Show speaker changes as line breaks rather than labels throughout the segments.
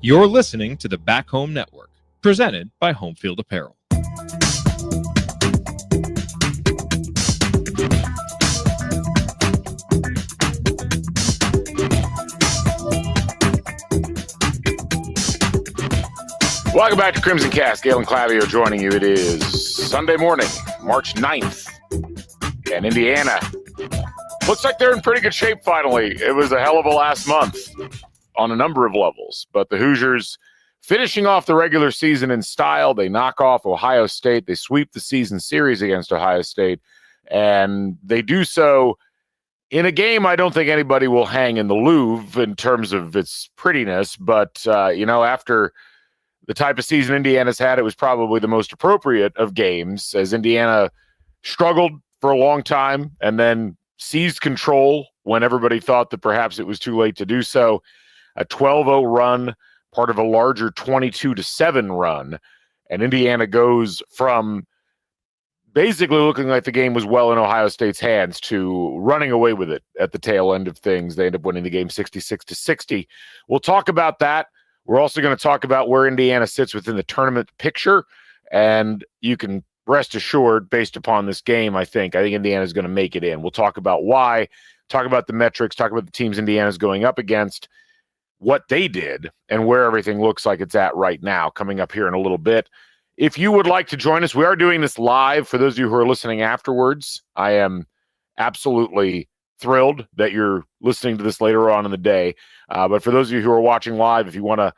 You're listening to the Back Home Network, presented by Homefield Apparel.
Welcome back to CrimsonCast. Galen Clavio joining you. It is Sunday morning, March 9th, and Indiana looks like they're in pretty good shape finally. It was a hell of a last month on a number of levels, but the Hoosiers finishing off the regular season in style. They knock off Ohio State. They sweep the season series against Ohio State, and they do so in a game I don't think anybody will hang in the Louvre in terms of its prettiness, but, after the type of season Indiana's had, it was probably the most appropriate of games, as Indiana struggled for a long time and then seized control when everybody thought that perhaps it was too late to do so. A 12-0 run, part of a larger 22-7 run, and Indiana goes from basically looking like the game was well in Ohio State's hands to running away with it at the tail end of things. They end up winning the game 66-60. We'll talk about that. We're also going to talk about where Indiana sits within the tournament picture, and you can rest assured, based upon this game, I think Indiana's going to make it in. We'll talk about why, talk about the metrics, talk about the teams Indiana's going up against, what they did, and where everything looks like it's at right now, coming up here in a little bit. If you would like to join us, we are doing this live. For those of you who are listening afterwards, I am absolutely thrilled that you're listening to this later on in the day. But for those of you who are watching live, if you want to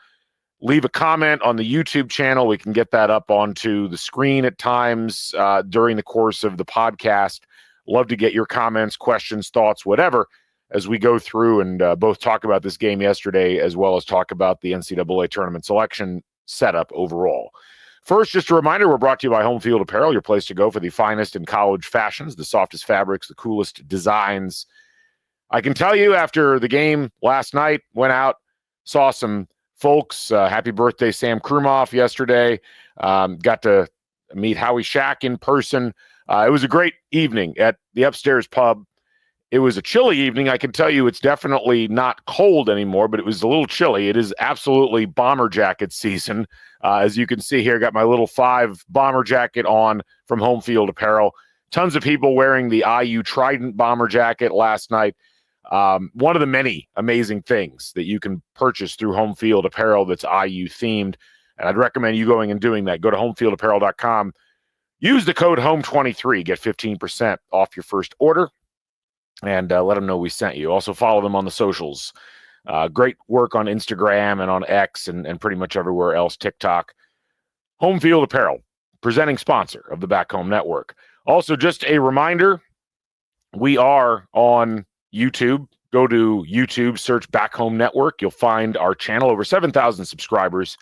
leave a comment on the YouTube channel, we can get that up onto the screen at times during the course of the podcast. Love to get your comments, questions, thoughts, whatever, as we go through and both talk about this game yesterday as well as talk about the NCAA Tournament selection setup overall. First, just a reminder, we're brought to you by Homefield Apparel, your place to go for the finest in college fashions, the softest fabrics, the coolest designs. I can tell you, after the game last night, went out, saw some folks. Happy birthday, Sam Krumoff, yesterday. Got to meet Howie Shack in person. It was a great evening at the Upstairs Pub. It was a chilly evening. I can tell you it's definitely not cold anymore, but it was a little chilly. It is absolutely bomber jacket season. As you can see here, got my little 5 bomber jacket on from Homefield Apparel. Tons of people wearing the IU Trident bomber jacket last night. One of the many amazing things that you can purchase through Homefield Apparel that's IU themed. And I'd recommend you going and doing that. Go to homefieldapparel.com. Use the code HOME23. Get 15% off your first order. And let them know we sent you. Also follow them on the socials. Great work on Instagram and on X and pretty much everywhere else, TikTok. Homefield Apparel, presenting sponsor of the Back Home Network. Also, just a reminder, we are on YouTube. Go to YouTube, search Back Home Network. You'll find our channel, over 7,000 subscribers,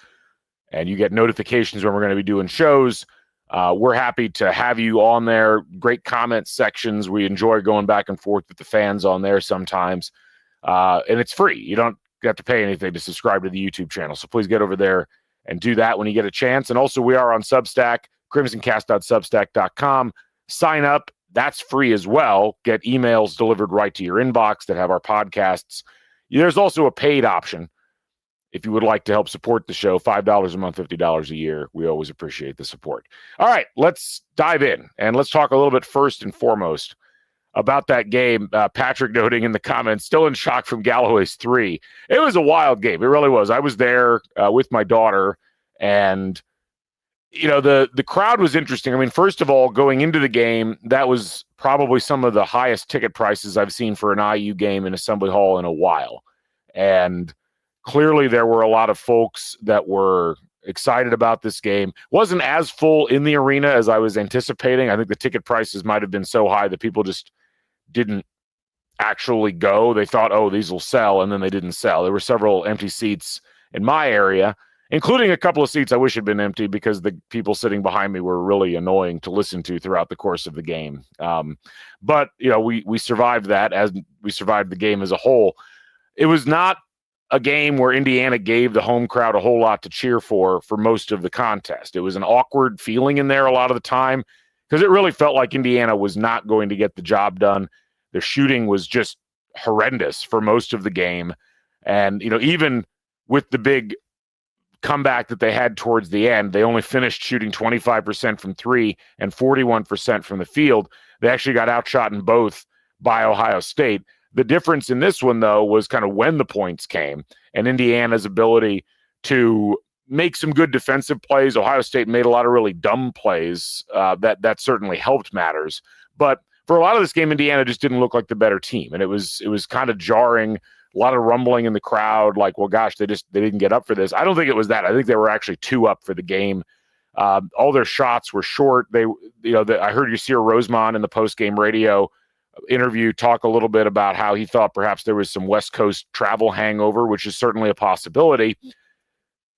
and you get notifications when we're going to be doing shows. We're happy to have you on there. Great comment sections. We enjoy going back and forth with the fans on there sometimes. And it's free. You don't have to pay anything to subscribe to the YouTube channel. So please get over there and do that when you get a chance. And also, we are on Substack, CrimsonCast.substack.com. Sign up. That's free as well. Get emails delivered right to your inbox that have our podcasts. There's also a paid option if you would like to help support the show. $5 a month, $50 a year. We always appreciate the support. All right, let's dive in, and let's talk a little bit first and foremost about that game. Patrick noting in the comments, still in shock from Galloway's 3. It was a wild game. It really was. I was there with my daughter, and the crowd was interesting. I mean, first of all, going into the game, that was probably some of the highest ticket prices I've seen for an IU game in Assembly Hall in a while. And clearly there were a lot of folks that were excited about this game. Wasn't as full in the arena as I was anticipating. I think the ticket prices might have been so high that people just didn't actually go. They thought, oh, these will sell, and then they didn't sell. There were several empty seats in my area, including a couple of seats I wish had been empty because the people sitting behind me were really annoying to listen to throughout the course of the game. But we survived that, as we survived the game as a whole. It was not a game where Indiana gave the home crowd a whole lot to cheer for most of the contest. It was an awkward feeling in there a lot of the time because it really felt like Indiana was not going to get the job done. The shooting was just horrendous for most of the game. And, even with the big comeback that they had towards the end. They only finished shooting 25% from three and 41% from the field. They actually got outshot in both by Ohio State. The difference in this one, though, was kind of when the points came and Indiana's ability to make some good defensive plays. Ohio State made a lot of really dumb plays. That certainly helped matters. But for a lot of this game, Indiana just didn't look like the better team. And it was kind of jarring. A lot of rumbling in the crowd, like, well, gosh, they didn't get up for this. I don't think it was that. I think they were actually 2 up for the game. All their shots were short. I heard Yasir Rosemont in the post-game radio interview talk a little bit about how he thought perhaps there was some West Coast travel hangover, which is certainly a possibility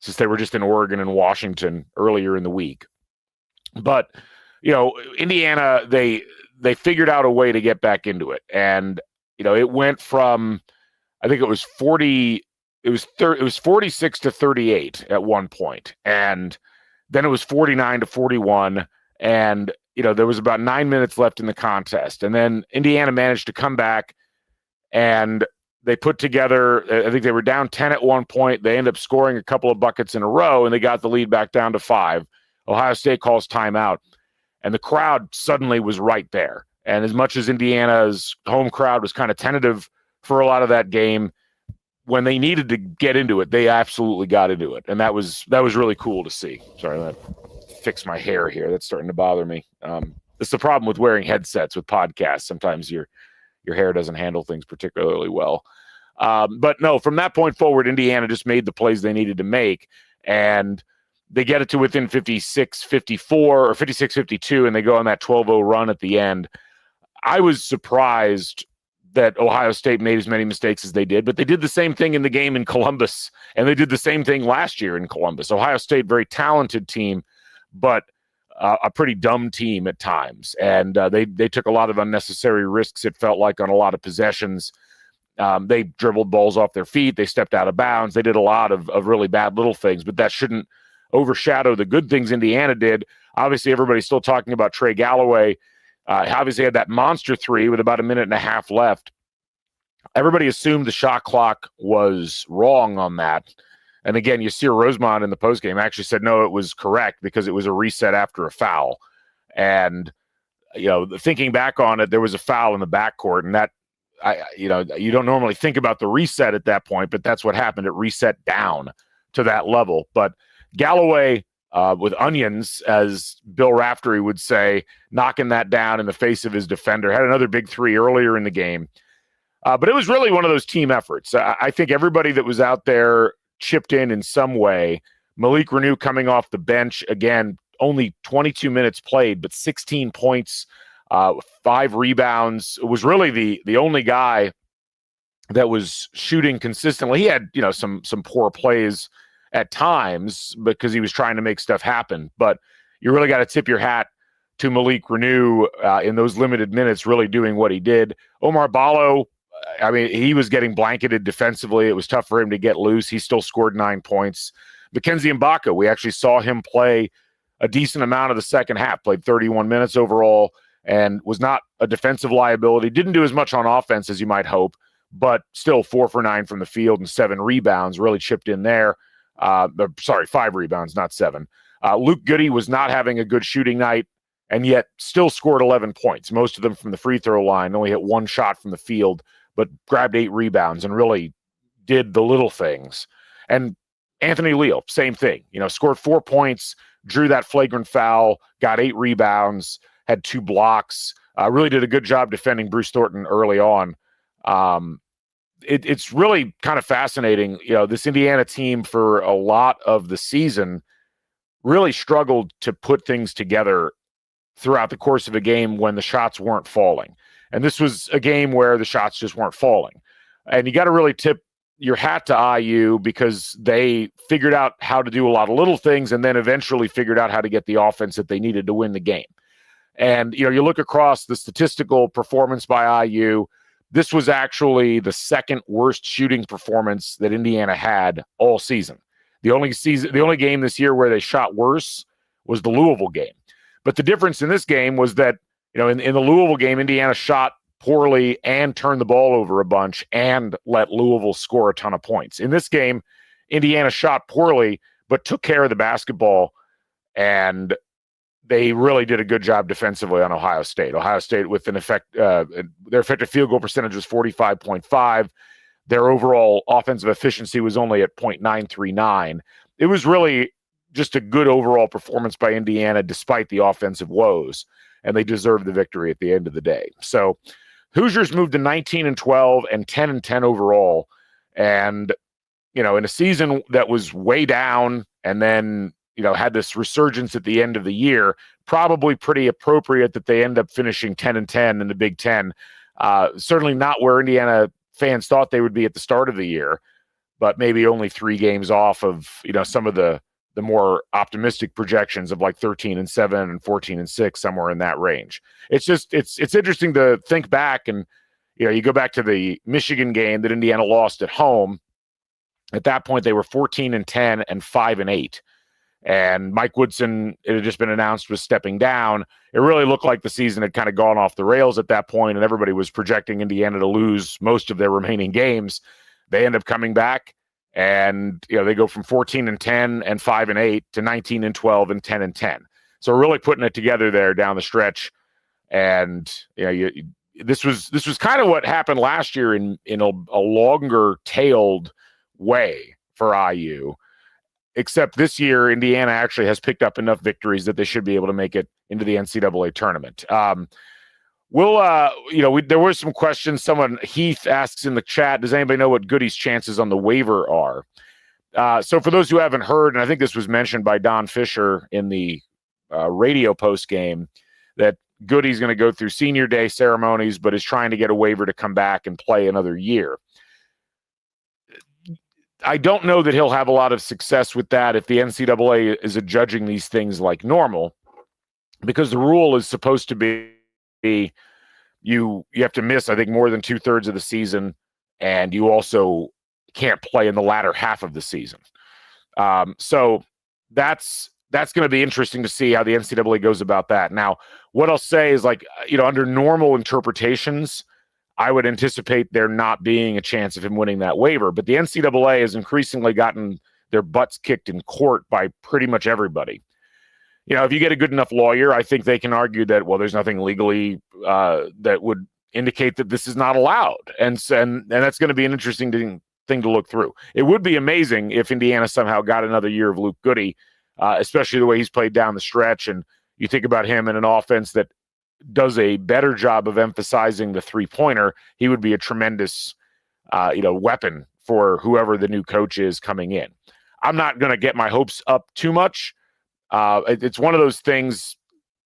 since they were just in Oregon and Washington earlier in the week. But, Indiana, they figured out a way to get back into it. And, it went from, I think it was 46 to 38 at one point. And then it was 49 to 41. And, there was about 9 minutes left in the contest. And then Indiana managed to come back and they put together, I think they were down 10 at one point. They ended up scoring a couple of buckets in a row and they got the lead back down to 5. Ohio State calls timeout and the crowd suddenly was right there. And as much as Indiana's home crowd was kind of tentative for a lot of that game, when they needed to get into it, they absolutely got into it. And that was really cool to see. Sorry, that fix my hair here. That's starting to bother me. It's the problem with wearing headsets with podcasts. Sometimes your hair doesn't handle things particularly well. But no, from that point forward, Indiana just made the plays they needed to make. And they get it to within 56-54 or 56-52, and they go on that 12-0 run at the end. I was surprised that Ohio State made as many mistakes as they did, but they did the same thing in the game in Columbus, and they did the same thing last year in Columbus. Ohio State, very talented team, but a pretty dumb team at times. And they took a lot of unnecessary risks, it felt like, on a lot of possessions. They dribbled balls off their feet. They stepped out of bounds. They did a lot of really bad little things, but that shouldn't overshadow the good things Indiana did. Obviously, everybody's still talking about Trey Galloway. Obviously had that monster three with about a minute and a half left. Everybody assumed the shot clock was wrong on that. And again, Yasir Rosemont in the postgame actually said, no, it was correct because it was a reset after a foul. And, thinking back on it, there was a foul in the backcourt, and that, you don't normally think about the reset at that point, but that's what happened. It reset down to that level. But Galloway, with onions, as Bill Raftery would say, knocking that down in the face of his defender, had another big three earlier in the game. But it was really one of those team efforts. I think everybody that was out there chipped in some way. Malik Renew coming off the bench, again, only 22 minutes played, but 16 points, 5 rebounds. It was really the only guy that was shooting consistently. He had, some poor plays at times because he was trying to make stuff happen. But you really got to tip your hat to Malik Renew in those limited minutes, really doing what he did. Omar Ballo, he was getting blanketed defensively. It was tough for him to get loose. He still scored 9 points. Mackenzie Mbaka, we actually saw him play a decent amount of the second half, played 31 minutes overall, and was not a defensive liability. Didn't do as much on offense as you might hope, but still 4 for 9 from the field and 7 rebounds, really chipped in there. 5 rebounds, not 7. Luke Goody was not having a good shooting night and yet still scored 11 points, most of them from the free throw line, only hit 1 shot from the field, but grabbed 8 rebounds and really did the little things. And Anthony Leal, same thing, scored 4 points, drew that flagrant foul, got 8 rebounds, had 2 blocks, really did a good job defending Bruce Thornton early on. It's really kind of fascinating. This Indiana team for a lot of the season really struggled to put things together throughout the course of a game when the shots weren't falling. And this was a game where the shots just weren't falling. And you got to really tip your hat to IU because they figured out how to do a lot of little things and then eventually figured out how to get the offense that they needed to win the game. And, you look across the statistical performance by IU, this was actually the second worst shooting performance that Indiana had all season. The only game this year where they shot worse was the Louisville game. But the difference in this game was that, in the Louisville game, Indiana shot poorly and turned the ball over a bunch and let Louisville score a ton of points. In this game, Indiana shot poorly, but took care of the basketball, and they really did a good job defensively on Ohio State. Ohio State with their effective field goal percentage was 45.5. Their overall offensive efficiency was only at .939. It was really just a good overall performance by Indiana despite the offensive woes, and they deserved the victory at the end of the day. So Hoosiers moved to 19-12 and 10-10 overall. And, in a season that was way down and then, had this resurgence at the end of the year, probably pretty appropriate that they end up finishing 10-10 in the Big Ten. Certainly not where Indiana fans thought they would be at the start of the year, but maybe only 3 games off of, some of the more optimistic projections of like 13-7 and 14-6, somewhere in that range. It's just, it's interesting to think back, and, you go back to the Michigan game that Indiana lost at home. At that point, they were 14-10 and 5-8. And Mike Woodson, it had just been announced, was stepping down. It really looked like the season had kind of gone off the rails at that point, and everybody was projecting Indiana to lose most of their remaining games. They end up coming back, and they go from 14-10 and 5-8 to 19-12 and 10-10. So really putting it together there down the stretch. And this was kind of what happened last year in a longer tailed way for IU. Except this year, Indiana actually has picked up enough victories that they should be able to make it into the NCAA tournament. There were some questions. Heath asks in the chat, does anybody know what Goody's chances on the waiver are? So for those who haven't heard, and I think this was mentioned by Don Fisher in the radio post game, that Goody's going to go through senior day ceremonies, but is trying to get a waiver to come back and play another year. I don't know that he'll have a lot of success with that if the NCAA is adjudging these things like normal, because the rule is supposed to be you have to miss, I think, more than 2/3 of the season, and you also can't play in the latter half of the season. So that's going to be interesting to see how the NCAA goes about that. Now, what I'll say is, under normal interpretations, I would anticipate there not being a chance of him winning that waiver. But the NCAA has increasingly gotten their butts kicked in court by pretty much everybody. If you get a good enough lawyer, I think they can argue that, well, there's nothing legally that would indicate that this is not allowed. And that's going to be an interesting thing to look through. It would be amazing if Indiana somehow got another year of Luke Goody, especially the way he's played down the stretch. And you think about him in an offense that does a better job of emphasizing the three-pointer, he would be a tremendous, weapon for whoever the new coach is coming in. I'm not going to get my hopes up too much. It's one of those things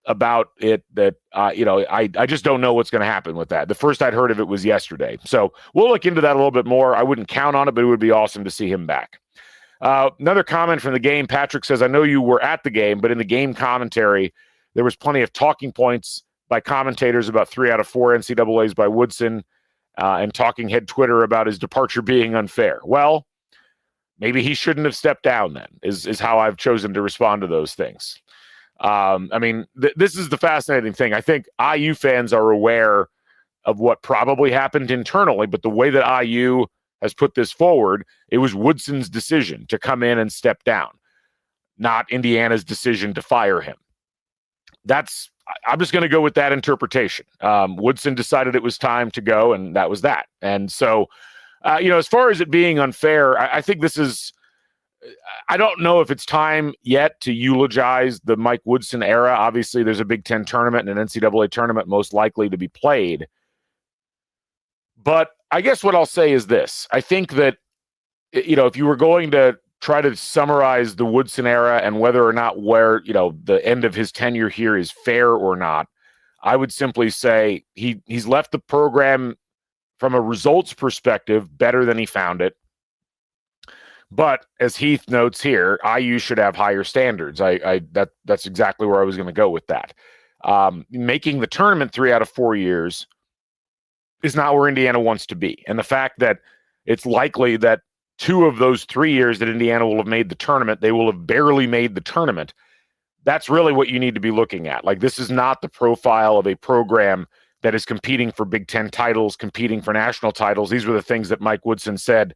about it that, I just don't know what's going to happen with that. The first I'd heard of it was yesterday. So we'll look into that a little bit more. I wouldn't count on it, but it would be awesome to see him back. Another comment from the game. Patrick says, I know you were at the game, but in the game commentary, there was plenty of talking points by commentators about 3 out of 4 NCAAs by Woodson, and talking head Twitter about his departure being unfair. Well, maybe he shouldn't have stepped down then, is how I've chosen to respond to those things. This is the fascinating thing. I think IU fans are aware of what probably happened internally, but the way that IU has put this forward, it was Woodson's decision to come in and step down, not Indiana's decision to fire him. I'm just going to go with that interpretation. Woodson decided it was time to go, and that was that. And so, as far as it being unfair, I think this is, I don't know if it's time yet to eulogize the Mike Woodson era. Obviously, there's a Big Ten tournament and an NCAA tournament most likely to be played. But I guess what I'll say is this. I think that, if you were going to try to summarize the Woodson era and whether or not where, the end of his tenure here is fair or not, I would simply say he's left the program from a results perspective better than he found it. But as Heath notes here, IU should have higher standards. That's exactly where I was going to go with that. Making the tournament 3 out of 4 years is not where Indiana wants to be. And the fact that it's likely that 2 of those 3 years that Indiana will have made the tournament, they will have barely made the tournament. That's really what you need to be looking at. This is not the profile of a program that is competing for Big Ten titles, competing for national titles. These were the things that Mike Woodson said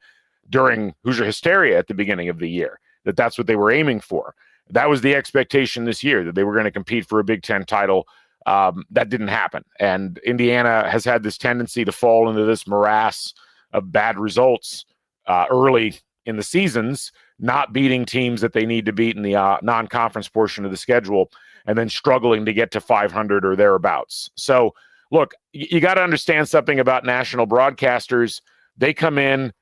during Hoosier Hysteria at the beginning of the year. that that's what they were aiming for. That was the expectation this year, that they were going to compete for a Big Ten title. That didn't happen. And Indiana has had this tendency to fall into this morass of bad results early in the seasons, not beating teams that they need to beat in the non-conference portion of the schedule, and then struggling to get to 500 or thereabouts. So, look, you got to understand something about national broadcasters. They come in,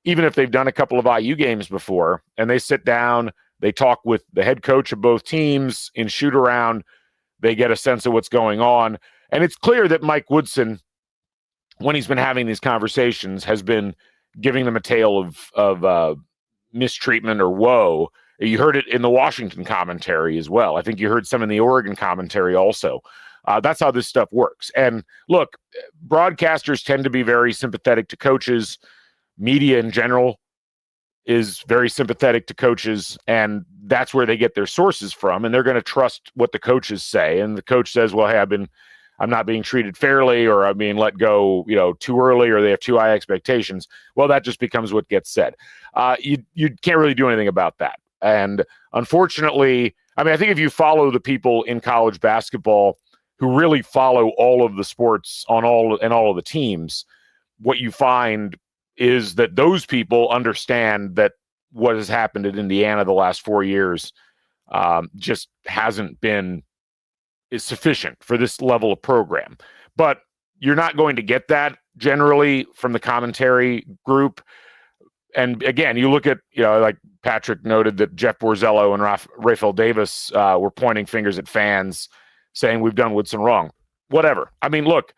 even if they've done a couple of IU games before, and they sit down, they talk with the head coach of both teams in shoot-around, they get a sense of what's going on. And it's clear that Mike Woodson, when he's been having these conversations, has been giving them a tale of mistreatment or woe. You heard it in the Washington commentary as well. I think you heard some in the Oregon commentary also. That's how this stuff works. And look, broadcasters tend to be very sympathetic to coaches. Media in general is very sympathetic to coaches, and that's where they get their sources from. And they're going to trust what the coaches say. And the coach says, well, hey, I'm not being treated fairly, or I'm being let go, too early, or they have too high expectations. Well, that just becomes what gets said. You can't really do anything about that. And unfortunately, I think if you follow the people in college basketball who really follow all of the sports on all of the teams, what you find is that those people understand that what has happened at Indiana the last 4 years just hasn't been is sufficient for this level of program. But you're not going to get that generally from the commentary group. And again, you look at, like Patrick noted that Jeff Borzello and Raphael Davis were pointing fingers at fans saying we've done Woodson wrong. Whatever. Look,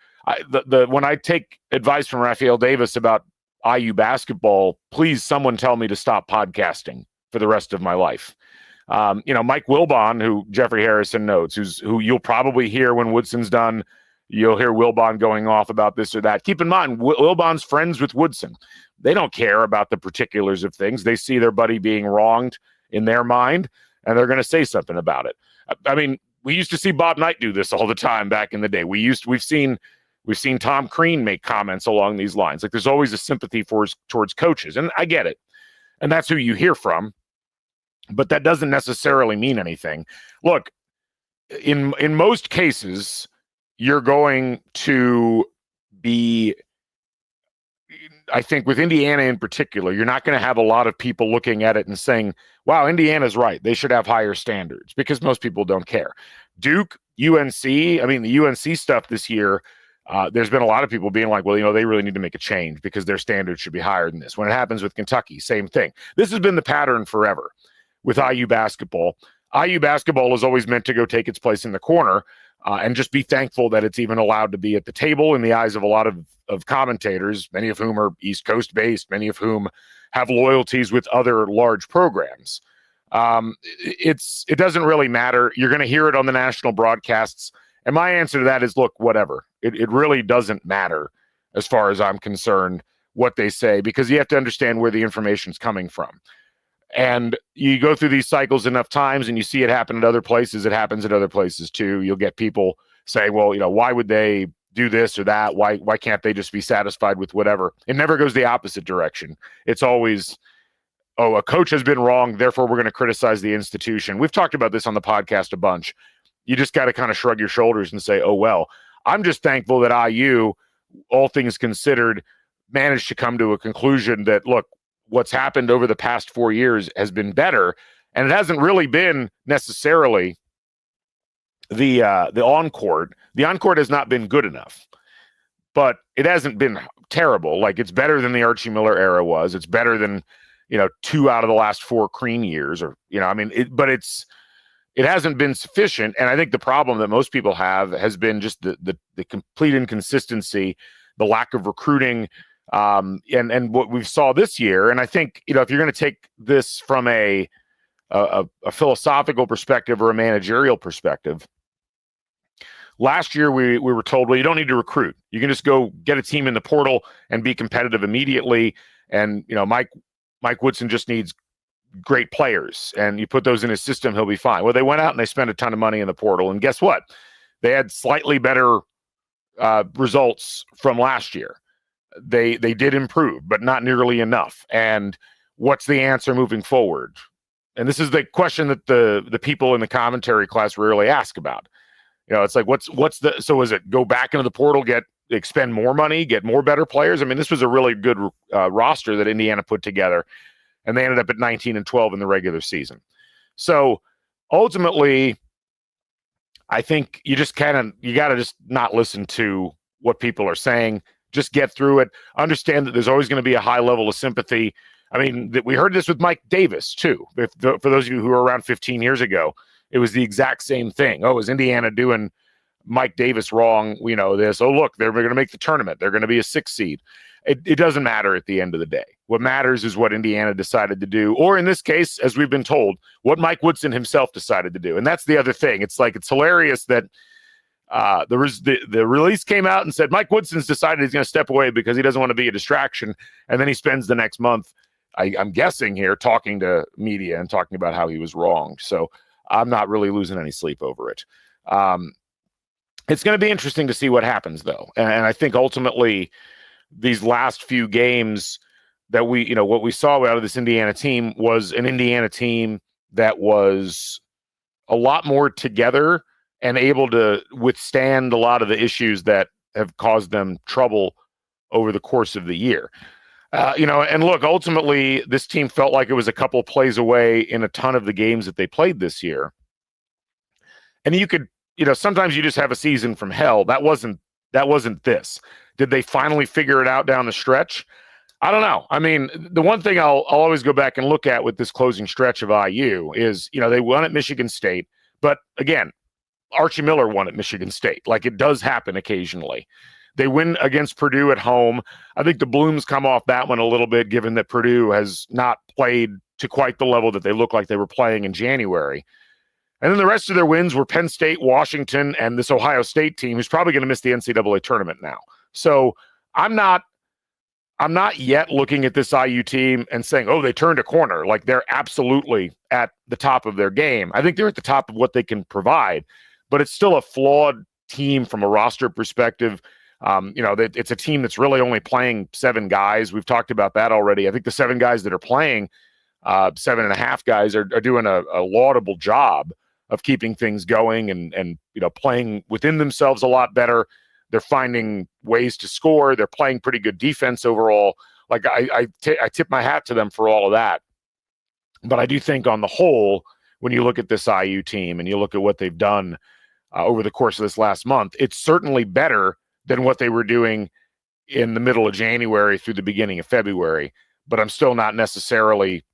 when I take advice from Raphael Davis about IU basketball, please someone tell me to stop podcasting for the rest of my life. Mike Wilbon, who Jeffrey Harrison notes, who you'll probably hear when Woodson's done. You'll hear Wilbon going off about this or that. Keep in mind, Wilbon's friends with Woodson. They don't care about the particulars of things. They see their buddy being wronged in their mind, and they're going to say something about it. We used to see Bob Knight do this all the time back in the day. We've seen Tom Crean make comments along these lines. Like, there's always a sympathy towards coaches, and I get it. And that's who you hear from. But that doesn't necessarily mean anything. Look, in most cases, you're going to be, I think with Indiana in particular, you're not going to have a lot of people looking at it and saying, wow, Indiana's right. They should have higher standards, because most people don't care. Duke, UNC, the UNC stuff this year, there's been a lot of people being like, well, they really need to make a change because their standards should be higher than this. When it happens with Kentucky, same thing. This has been the pattern forever with IU basketball. IU basketball is always meant to go take its place in the corner and just be thankful that it's even allowed to be at the table in the eyes of a lot of commentators, many of whom are East Coast based, many of whom have loyalties with other large programs. It doesn't really matter. You're going to hear it on the national broadcasts. And my answer to that is, look, whatever. It really doesn't matter as far as I'm concerned what they say, because you have to understand where the information's coming from. And you go through these cycles enough times and you see it happen at other places. It happens at other places too. You'll get people say, well, why would they do this or that? Why can't they just be satisfied with whatever? It never goes the opposite direction. It's always, oh, a coach has been wrong, therefore we're going to criticize the institution. We've talked about this on the podcast a bunch. You just got to kind of shrug your shoulders and say, oh, well, I'm just thankful that IU, all things considered, managed to come to a conclusion that, look, what's happened over the past 4 years has been better. And it hasn't really been necessarily the on-court. The on-court has not been good enough, but it hasn't been terrible. Like, it's better than the Archie Miller era was. It's better than, 2 out of the last 4 Crean years, or, but it hasn't been sufficient. And I think the problem that most people have has been just the complete inconsistency, the lack of recruiting, and what we saw this year. And I think, if you're going to take this from a philosophical perspective or a managerial perspective, last year we were told, well, you don't need to recruit. You can just go get a team in the portal and be competitive immediately. And, Mike Woodson just needs great players, and you put those in his system, he'll be fine. Well, they went out and they spent a ton of money in the portal, and guess what? They had slightly better results from last year. They did improve, but not nearly enough. And what's the answer moving forward? and this is the question that the people in the commentary class rarely ask about. It's like, so is it go back into the portal, expend more money, get more better players? I mean, this was a really good roster that Indiana put together, and they ended up at 19-12 in the regular season. So ultimately, I think you got to just not listen to what people are saying. Just get through it. Understand that there's always going to be a high level of sympathy. I mean, we heard this with Mike Davis, too. For those of you who were around 15 years ago, it was the exact same thing. Oh, is Indiana doing Mike Davis wrong? We know this. Oh, look, they're going to make the tournament. They're going to be a 6 seed. It doesn't matter at the end of the day. What matters is what Indiana decided to do, or in this case, as we've been told, what Mike Woodson himself decided to do. And that's the other thing. It's hilarious that the release came out and said Mike Woodson's decided he's going to step away because he doesn't want to be a distraction. And then he spends the next month, I'm guessing here, talking to media and talking about how he was wrong. So I'm not really losing any sleep over it. It's going to be interesting to see what happens, though. And I think ultimately these last few games that what we saw out of this Indiana team was an Indiana team that was a lot more together and able to withstand a lot of the issues that have caused them trouble over the course of the year. And look, ultimately, this team felt like it was a couple plays away in a ton of the games that they played this year. And you could, sometimes you just have a season from hell. That wasn't this. Did they finally figure it out down the stretch? I don't know. I mean, the one thing I'll always go back and look at with this closing stretch of IU is, they won at Michigan State. But again, Archie Miller won at Michigan State. Like, it does happen occasionally. They win against Purdue at home. I think the blooms come off that one a little bit, given that Purdue has not played to quite the level that they look like they were playing in January. And then the rest of their wins were Penn State, Washington, and this Ohio State team, who's probably going to miss the NCAA tournament now. So I'm not yet looking at this IU team and saying, oh, they turned a corner. Like, they're absolutely at the top of their game. I think they're at the top of what they can provide, but it's still a flawed team from a roster perspective. It's a team that's really only playing 7 guys. We've talked about that already. I think the 7 guys that are playing, 7.5 guys are doing a laudable job of keeping things going and playing within themselves a lot better. They're finding ways to score. They're playing pretty good defense overall. Like, I tip my hat to them for all of that. But I do think on the whole, when you look at this IU team and you look at what they've done over the course of this last month, it's certainly better than what they were doing in the middle of January through the beginning of February. But I'm still not necessarily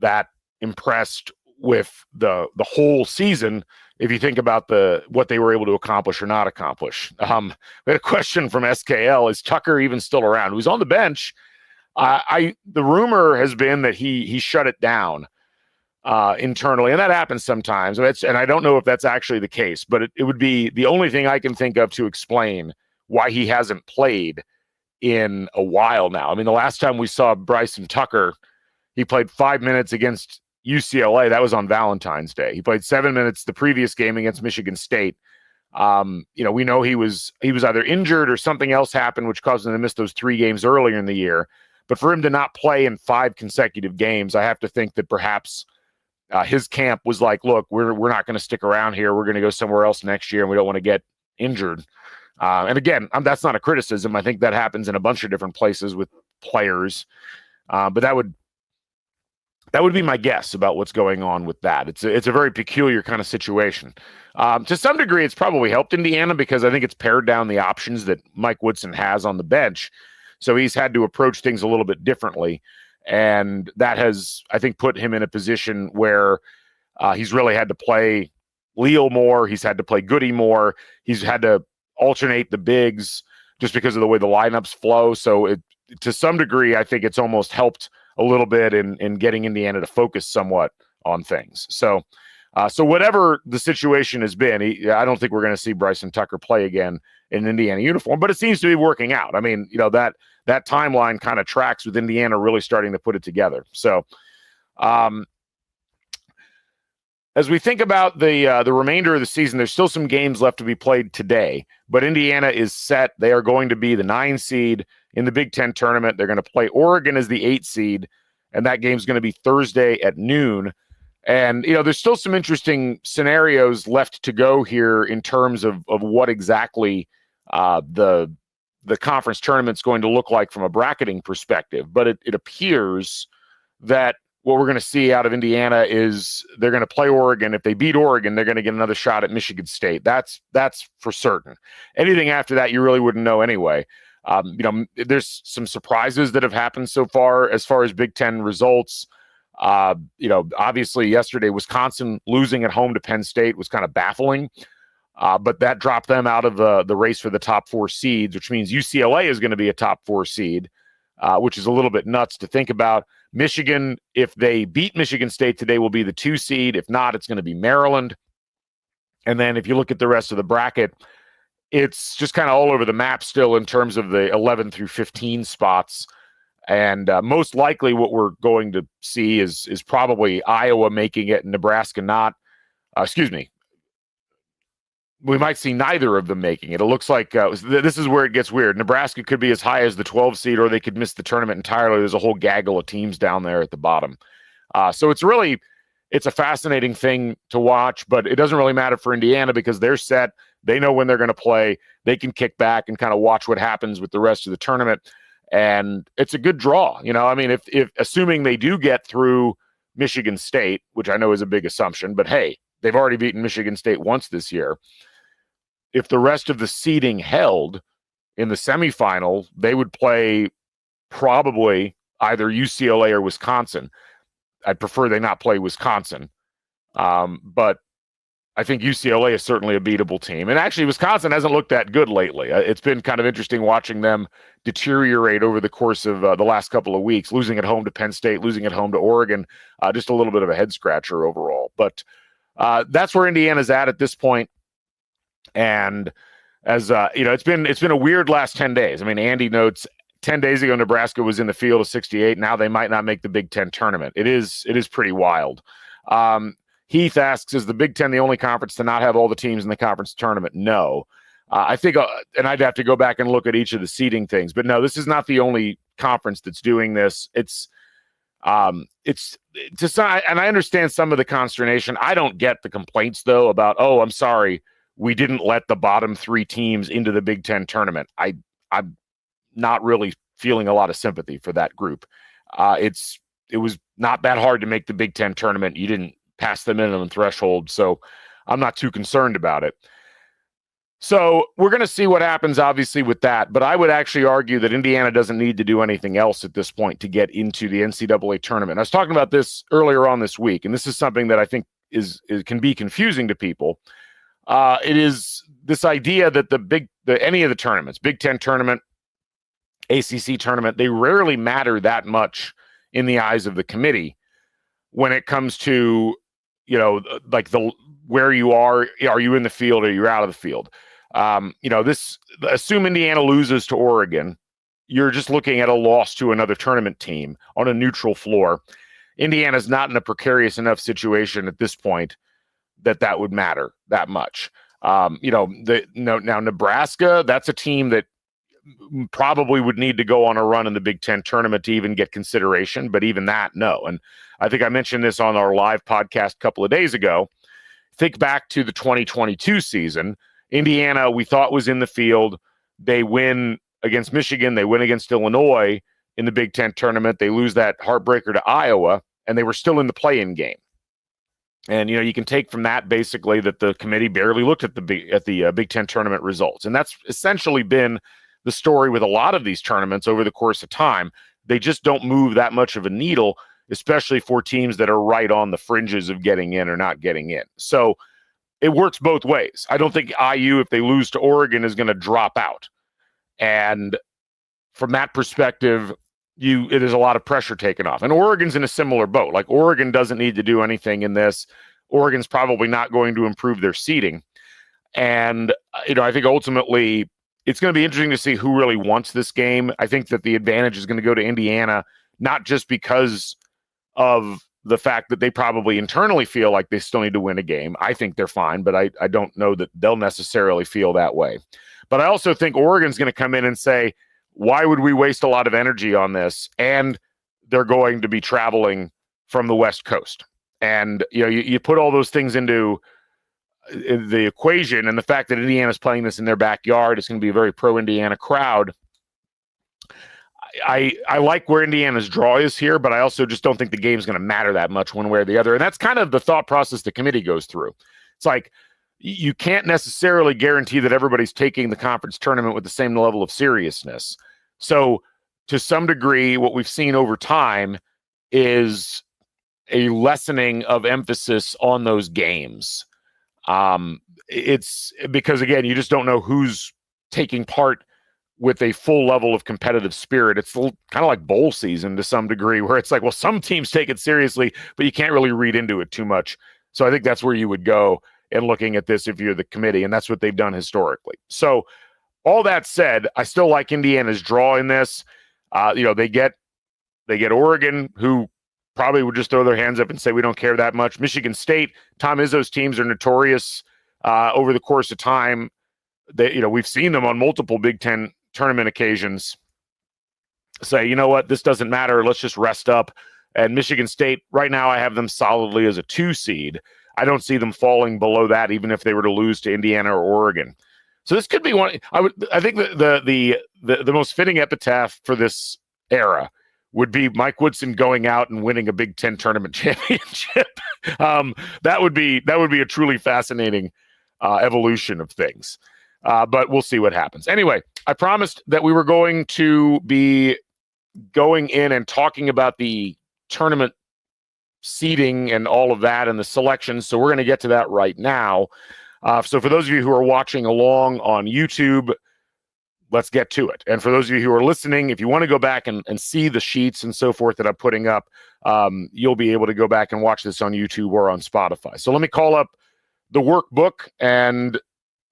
that impressed with the whole season if you think about what they were able to accomplish or not accomplish. We had a question from SKL: is Tucker even still around? Who's on the bench? The rumor has been that he shut it down internally, and that happens sometimes. And I don't know if that's actually the case, but it would be the only thing I can think of to explain why he hasn't played in a while now. I mean, the last time we saw Bryson Tucker, he played 5 minutes against UCLA. That was on Valentine's Day. He played 7 minutes the previous game against Michigan State. We know he was either injured or something else happened, which caused him to miss those 3 games earlier in the year. But for him to not play in 5 consecutive games, I have to think that perhaps his camp was like, look, we're not going to stick around here. We're going to go somewhere else next year, and we don't want to get injured. And again, that's not a criticism. I think that happens in a bunch of different places with players. But that would be my guess about what's going on with that. It's a very peculiar kind of situation. To some degree, it's probably helped Indiana because I think it's pared down the options that Mike Woodson has on the bench. So he's had to approach things a little bit differently. And that has, I think, put him in a position where he's really had to play Leal more. He's had to play Goody more. He's had to alternate the bigs just because of the way the lineups flow. So to some degree, I think it's almost helped a little bit in getting Indiana to focus somewhat on things. So whatever the situation has been, I don't think we're going to see Bryson Tucker play again in an Indiana uniform, but it seems to be working out. I mean, that timeline kind of tracks with Indiana really starting to put it together. So as we think about the remainder of the season, there's still some games left to be played today, but Indiana is set. They are going to be the 9 seed in the Big Ten tournament. They're going to play Oregon as the 8 seed, and that game's going to be Thursday at noon. And, there's still some interesting scenarios left to go here in terms of what exactly the conference tournament's going to look like from a bracketing perspective. But it appears that what we're going to see out of Indiana is they're going to play Oregon. If they beat Oregon, they're going to get another shot at Michigan State. That's for certain. Anything after that, you really wouldn't know anyway. There's some surprises that have happened so far as Big Ten results. Obviously yesterday, Wisconsin losing at home to Penn State was kind of baffling. But that dropped them out of the race for the top 4 seeds, which means UCLA is going to be a top 4 seed, which is a little bit nuts to think about. Michigan, if they beat Michigan State today, will be the 2 seed. If not, it's going to be Maryland. And then if you look at the rest of the bracket, it's just kind of all over the map still in terms of the 11 through 15 spots. And most likely what we're going to see is probably Iowa making it and Nebraska not. We might see neither of them making it. It looks like this is where it gets weird. Nebraska could be as high as the 12 seed, or they could miss the tournament entirely. There's a whole gaggle of teams down there at the bottom. So it's a fascinating thing to watch, but it doesn't really matter for Indiana because they're set. They know when they're going to play. They can kick back and kind of watch what happens with the rest of the tournament. And it's a good draw. If assuming they do get through Michigan State, which I know is a big assumption, but hey, they've already beaten Michigan State once this year. If the rest of the seeding held in the semifinal, they would play probably either UCLA or Wisconsin. I'd prefer they not play Wisconsin. But I think UCLA is certainly a beatable team. And actually, Wisconsin hasn't looked that good lately. It's been kind of interesting watching them deteriorate over the course of the last couple of weeks, losing at home to Penn State, losing at home to Oregon, just a little bit of a head scratcher overall. But that's where Indiana's at this point. And as it's been a weird last 10 days. Andy notes 10 days ago, Nebraska was in the field of 68. Now they might not make the Big Ten tournament. It is pretty wild. Heath asks, is the Big Ten the only conference to not have all the teams in the conference tournament? No. I think, and I'd have to go back and look at each of the seeding things, but no, this is not the only conference that's doing this. It's just, and I understand some of the consternation. I don't get the complaints though about, oh, I'm sorry, we didn't let the bottom 3 teams into the Big Ten tournament. I'm not really feeling a lot of sympathy for that group. It was not that hard to make the Big Ten tournament. You didn't pass the minimum threshold, so I'm not too concerned about it. So we're going to see what happens, obviously, with that. But I would actually argue that Indiana doesn't need to do anything else at this point to get into the NCAA tournament. I was talking about this earlier on this week, and this is something that I think can be confusing to people. It is this idea that any of the tournaments, Big Ten tournament, ACC tournament, they rarely matter that much in the eyes of the committee when it comes to, like where you are you in the field or you're out of the field? Assume Indiana loses to Oregon. You're just looking at a loss to another tournament team on a neutral floor. Indiana's not in a precarious enough situation at this point that would matter that much. Now Nebraska, that's a team that probably would need to go on a run in the Big Ten tournament to even get consideration, but even that, no. And I think I mentioned this on our live podcast a couple of days ago. Think back to the 2022 season. Indiana, we thought, was in the field. They win against Michigan. They win against Illinois in the Big Ten tournament. They lose that heartbreaker to Iowa, and they were still in the play-in game. And, you can take from that basically that the committee barely looked at the Big Ten tournament results. And that's essentially been the story with a lot of these tournaments over the course of time. They just don't move that much of a needle, especially for teams that are right on the fringes of getting in or not getting in. So it works both ways. I don't think IU, if they lose to Oregon, is going to drop out. And from that perspective, it is a lot of pressure taken off. And Oregon's in a similar boat. Like, Oregon doesn't need to do anything in this. Oregon's probably not going to improve their seeding. And, I think ultimately it's going to be interesting to see who really wants this game. I think that the advantage is going to go to Indiana, not just because of the fact that they probably internally feel like they still need to win a game. I think they're fine, but I don't know that they'll necessarily feel that way. But I also think Oregon's going to come in and say, why would we waste a lot of energy on this? And they're going to be traveling from the West Coast. And, you put all those things into the equation, and the fact that Indiana's playing this in their backyard, it's going to be a very pro-Indiana crowd. I like where Indiana's draw is here, but I also just don't think the game's going to matter that much one way or the other. And that's kind of the thought process the committee goes through. It's like you can't necessarily guarantee that everybody's taking the conference tournament with the same level of seriousness. So to some degree, what we've seen over time is a lessening of emphasis on those games. It's because, again, you just don't know who's taking part with a full level of competitive spirit. It's kind of like bowl season to some degree, where it's like, well, some teams take it seriously, but you can't really read into it too much. So I think that's where you would go in looking at this if you're the committee, and that's what they've done historically. So all that said, I still like Indiana's draw in this. They get Oregon, who probably would just throw their hands up and say, we don't care that much. Michigan State, Tom Izzo's teams are notorious over the course of time. We've seen them on multiple Big Ten tournament occasions say, you know what, this doesn't matter. Let's just rest up. And Michigan State, right now, I have them solidly as a 2 seed. I don't see them falling below that, even if they were to lose to Indiana or Oregon. So this could be one. I think the most fitting epitaph for this era would be Mike Woodson going out and winning a Big Ten tournament championship. That would be a truly fascinating evolution of things. But we'll see what happens. Anyway, I promised that we were going to be going in and talking about the tournament seeding and all of that and the selections. So we're going to get to that right now. So for those of you who are watching along on YouTube, let's get to it. And for those of you who are listening, if you want to go back and see the sheets and so forth that I'm putting up, you'll be able to go back and watch this on YouTube or on Spotify. So let me call up the workbook and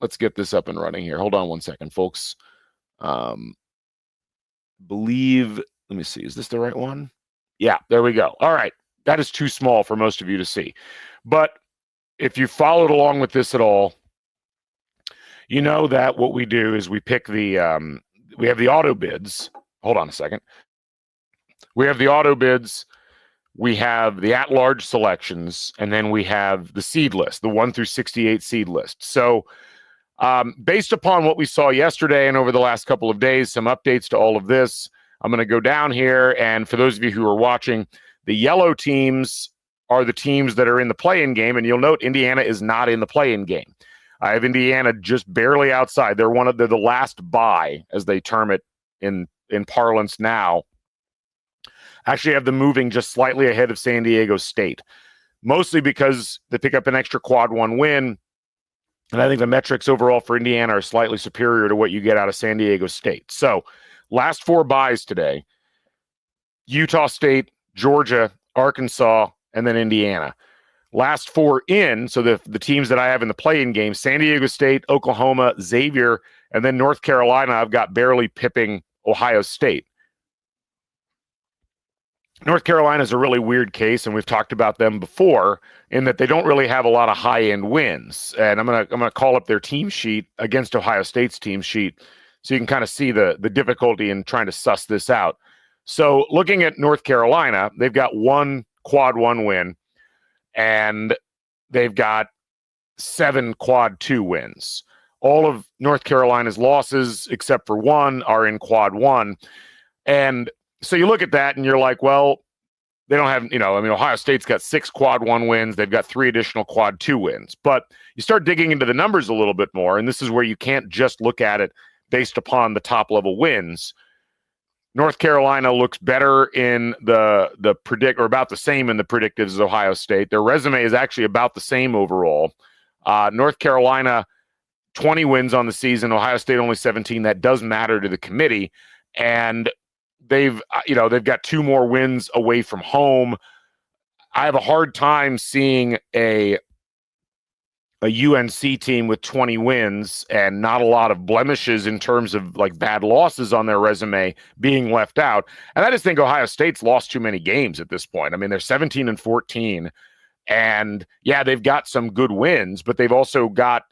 let's get this up and running here. Hold on one second, folks. Let me see. Is this the right one? Yeah, there we go. All right. That is too small for most of you to see. But if you followed along with this at all, you know that what we do is we pick we have the auto bids. Hold on a second. We have the auto bids. We have the at-large selections, and then we have the seed list, the 1 through 68 seed list. So based upon what we saw yesterday and over the last couple of days, some updates to all of this, I'm going to go down here. And for those of you who are watching, the yellow teams are the teams that are in the play-in game. And you'll note Indiana is not in the play-in game. I have Indiana just barely outside. They're the last bye, as they term it in parlance now. Actually have them moving just slightly ahead of San Diego State, mostly because they pick up an extra quad 1 win. And I think the metrics overall for Indiana are slightly superior to what you get out of San Diego State. So last 4 byes today: Utah State, Georgia, Arkansas, and then Indiana. Last 4 in, so the teams that I have in the play-in game: San Diego State, Oklahoma, Xavier, and then North Carolina, I've got barely pipping Ohio State. North Carolina is a really weird case, and we've talked about them before in that they don't really have a lot of high-end wins. And I'm gonna call up their team sheet against Ohio State's team sheet so you can kind of see the difficulty in trying to suss this out. So looking at North Carolina, they've got 1 quad 1 win, and they've got 7 quad 2 wins. All of North Carolina's losses, except for 1, are in quad 1. And so you look at that and you're like, well, they don't have, Ohio State's got 6 quad 1 wins. They've got 3 additional quad 2 wins. But you start digging into the numbers a little bit more, and this is where you can't just look at it based upon the top level wins. North Carolina looks better in the predict, or about the same in the predictives as Ohio State. Their resume is actually about the same overall. North Carolina, 20 wins on the season. Ohio State only 17. That does matter to the committee. And they've got 2 more wins away from home. I have a hard time seeing a UNC team with 20 wins and not a lot of blemishes in terms of like bad losses on their resume being left out. And I just think Ohio State's lost too many games at this point. I mean, they're 17-14, and yeah, they've got some good wins, but they've also got,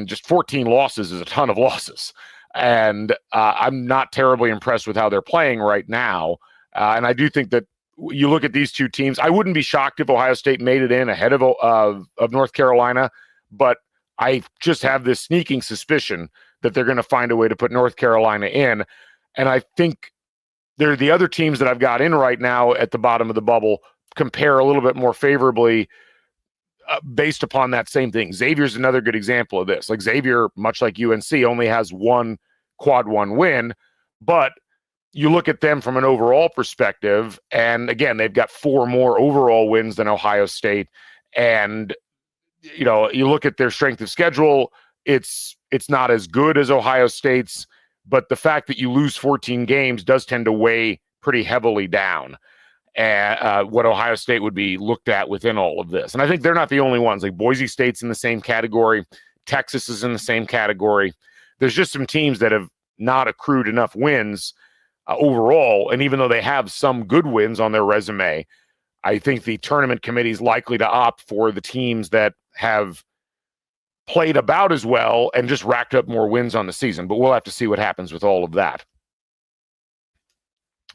just 14 losses is a ton of losses. And I'm not terribly impressed with how they're playing right now. And I do think that you look at these two teams, I wouldn't be shocked if Ohio State made it in ahead of North Carolina, but I just have this sneaking suspicion that they're going to find a way to put North Carolina in. And I think they're the other teams that I've got in right now at the bottom of the bubble compare a little bit more favorably based upon that same thing. Xavier's another good example of this. Like Xavier, much like UNC, only has one quad one win, but you look at them from an overall perspective, and again, they've got 4 more overall wins than Ohio State. And, you know, you look at their strength of schedule, it's not as good as Ohio State's, but the fact that you lose 14 games does tend to weigh pretty heavily down what Ohio State would be looked at within all of this. And I think they're not the only ones. Like Boise State's in the same category. Texas is in the same category. There's just some teams that have not accrued enough wins overall. And even though they have some good wins on their resume, I think the tournament committee is likely to opt for the teams that have played about as well and just racked up more wins on the season. But we'll have to see what happens with all of that.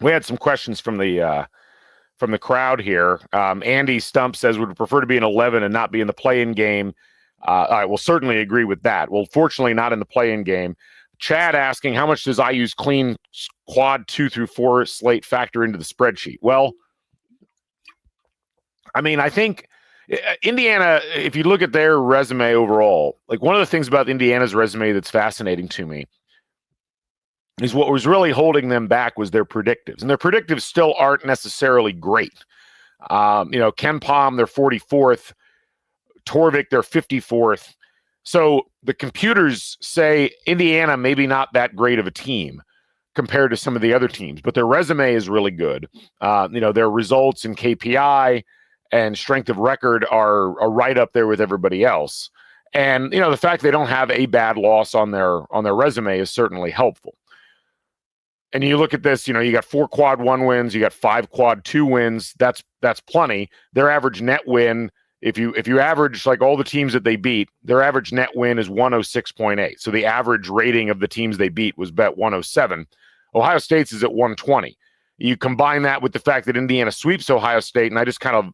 We had some questions from the crowd here. Andy Stump says, would prefer to be in 11 and not be in the play-in game. I will certainly agree with that. Well, fortunately, not in the play-in game. Chad asking, how much does IU's clean quad 2 through 4 slate factor into the spreadsheet? Well, I mean, I think Indiana, if you look at their resume overall, like one of the things about Indiana's resume that's fascinating to me is what was really holding them back was their predictives. And their predictives still aren't necessarily great. Ken Palm, they're 44th. Torvik, they're 54th. So the computers say Indiana maybe not that great of a team compared to some of the other teams, but their resume is really good. Their results in KPI and strength of record are right up there with everybody else. And, the fact they don't have a bad loss on their resume is certainly helpful. And you look at this, you got 4 quad 1 wins, you got 5 quad 2 wins. That's plenty. Their average net win, if you average like all the teams that they beat, their average net win is 106.8. So the average rating of the teams they beat was bet 107. Ohio State's is at 120. You combine that with the fact that Indiana sweeps Ohio State, and